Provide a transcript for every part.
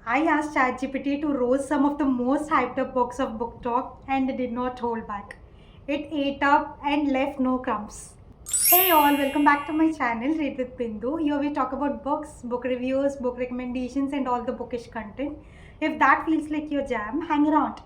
I asked ChatGPT to roast some of the most hyped up books of Book Talk and it did not hold back. It ate up and left no crumbs. Hey all, welcome back to my channel Read with Bindu. Here we talk about books, book reviews, book recommendations and all the bookish content. If that feels like your jam, hang around.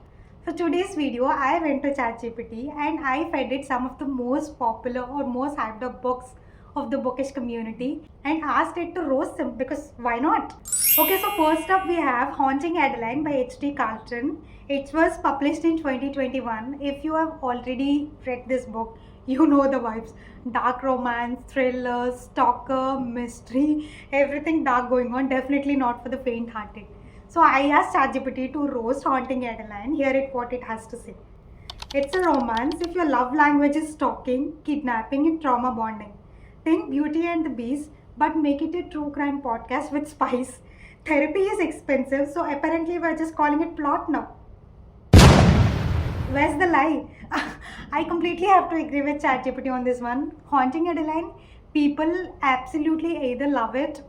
For today's video, I went to ChatGPT and I fed it some of the most popular or most hyped up books of the bookish community and asked it to roast them because why not? Okay, so first up we have Haunting Adeline by H.D. Carlton. It was published in 2021. If you have already read this book, you know the vibes. Dark romance, thriller, stalker, mystery, everything dark going on. Definitely not for the faint-hearted. So I asked ChatGPT to roast Haunting Adeline. Hear it what it has to say. It's a romance if your love language is stalking, kidnapping and trauma bonding. Think Beauty and the Beast, but make it a true crime podcast with spice. Therapy is expensive, so apparently we're just calling it plot now. Where's the lie? I completely have to agree with ChatGPT on this one. Haunting Adeline, people absolutely either love it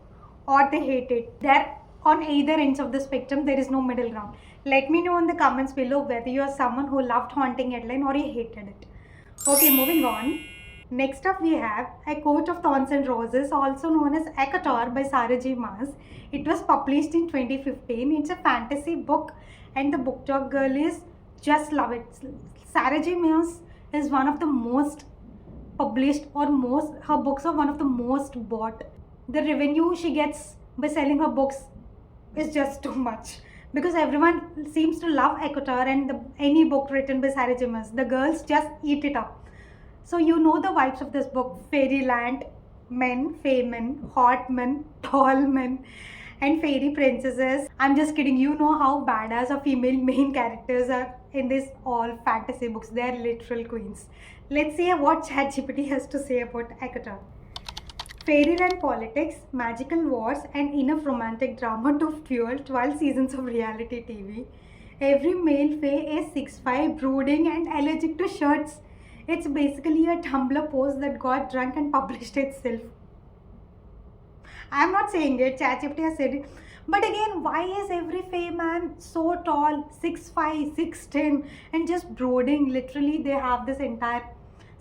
or they hate it. They're on either ends of the spectrum, there is no middle ground. Let me know in the comments below whether you're someone who loved Haunting Adeline or you hated it. Okay, moving on. Next up we have A Coat of Thorns and Roses, also known as ACOTAR by Sarah J. Maas. It was published in 2015. It's a fantasy book and the book talk girl is just love it. Sarah J. Maas is one of the most published or most, her books are one of the most bought. The revenue she gets by selling her books is just too much because everyone seems to love ACOTAR and any book written by Sarah J. Maas. The girls just eat it up. So you know the vibes of this book: fairyland, men, fae men, hot men, tall men, and fairy princesses. I'm just kidding. You know how badass our female main characters are in this all fantasy books. They are literal queens. Let's see what ChatGPT has to say about ACOTAR. Fairyland politics, magical wars, and enough romantic drama to fuel 12 seasons of reality TV. Every male fae is 6'5", brooding, and allergic to shirts. It's basically a Tumblr post that got drunk and published itself. I'm not saying it, ChatGPT has said it. But again, why is every fae man so tall, 6'5", 6'10", and just brooding? Literally, they have this entire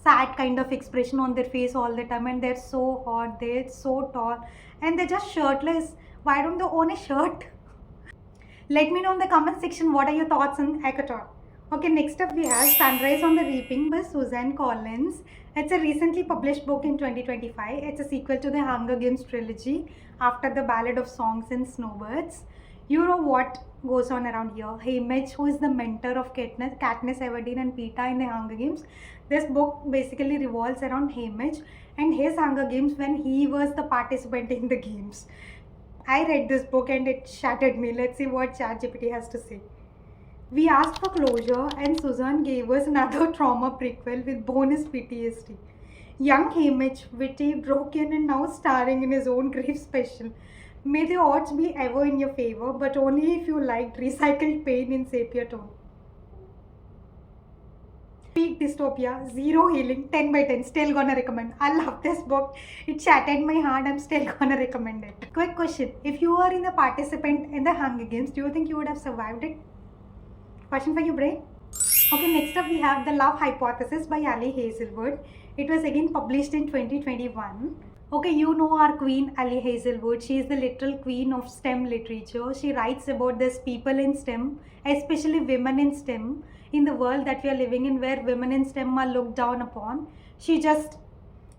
sad kind of expression on their face all the time, and they're so hot, they're so tall, and they're just shirtless. Why don't they own a shirt? Let me know in the comment section what are your thoughts on ACOTAR. Okay, next up we have Sunrise on the Reaping by Suzanne Collins. It's a recently published book in 2025. It's a sequel to the Hunger Games trilogy after the Ballad of Songs and Snowbirds. You know what goes on around here. Haymitch, who is the mentor of Katniss Everdeen and Peeta in the Hunger Games. This book basically revolves around Haymitch and his Hunger Games when he was the participant in the games. I read this book and it shattered me. Let's see what ChatGPT has to say. We asked for closure and Suzanne gave us another trauma prequel with bonus PTSD. Young Haymitch, witty, broken and now starring in his own grief special. May the odds be ever in your favor, but only if you liked recycled pain in sepia tone. Peak dystopia, zero healing, 10 by 10, still gonna recommend. I love this book. It shattered my heart, I'm still gonna recommend it. Quick question, if you were in the participant in the Hunger Games, do you think you would have survived it? Question for your brain. Okay, next up we have The Love Hypothesis by Ali Hazelwood. It was again published in 2021. Okay, you know our queen Ali Hazelwood. She is the literal queen of STEM literature. She writes about this people in STEM, especially women in STEM, in the world that we are living in where women in STEM are looked down upon. She just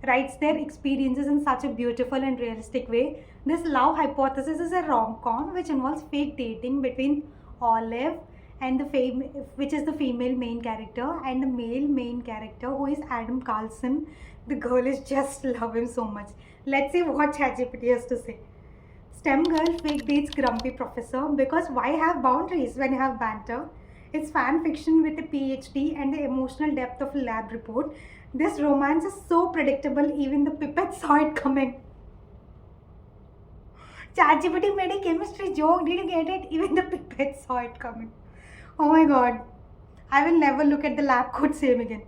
writes their experiences in such a beautiful and realistic way. This Love Hypothesis is a rom-com which involves fake dating between Olive and which is the female main character, and the male main character who is Adam Carlson. The girl is just love him so much. Let's see what ChatGPT has to say. STEM girl fake dates grumpy professor because why have boundaries when you have banter? It's fan fiction with a PhD and the emotional depth of a lab report. This romance is so predictable, even the pipette saw it coming. ChatGPT made a chemistry joke. Did you get it? Even the pipette saw it coming. Oh my god. I will never look at the lab coat same again.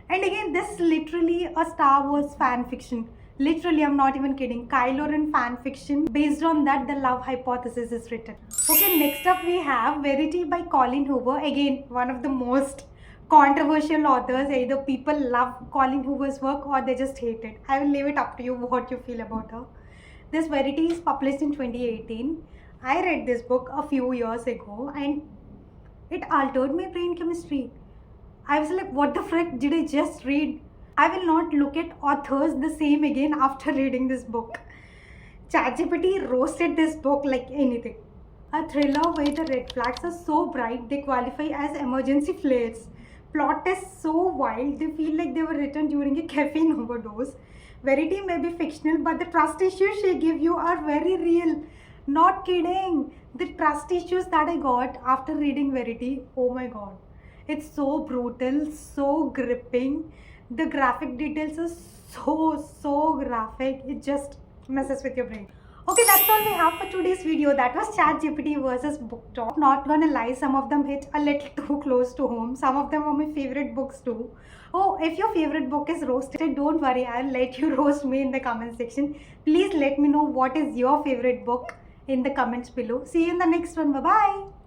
And again, this is literally a Star Wars fan fiction. Literally, I'm not even kidding. Kylo Ren fan fiction. Based on that, the love hypothesis is written. Okay, next up we have Verity by Colleen Hoover. Again, one of the most controversial authors. Either people love Colleen Hoover's work or they just hate it. I will leave it up to you what you feel about her. This Verity is published in 2018. I read this book a few years ago and it altered my brain chemistry. I was like, what the frick did I just read? I will not look at authors the same again after reading this book. ChatGPT roasted this book like anything. A thriller where the red flags are so bright they qualify as emergency flares. Plot is so wild they feel like they were written during a caffeine overdose. Verity may be fictional, but the trust issues she gives you are very real. Not kidding. The trust issues that I got after reading Verity, oh my god. It's so brutal, so gripping. The graphic details are so graphic. It just messes with your brain. Okay, that's all we have for today's video. That was ChatGPT versus BookTok. Not gonna lie, some of them hit a little too close to home. Some of them are my favorite books too. Oh, if your favorite book is roasted, don't worry, I'll let you roast me in the comment section. Please let me know what is your favorite book in the comments below. See you in the next one. Bye bye.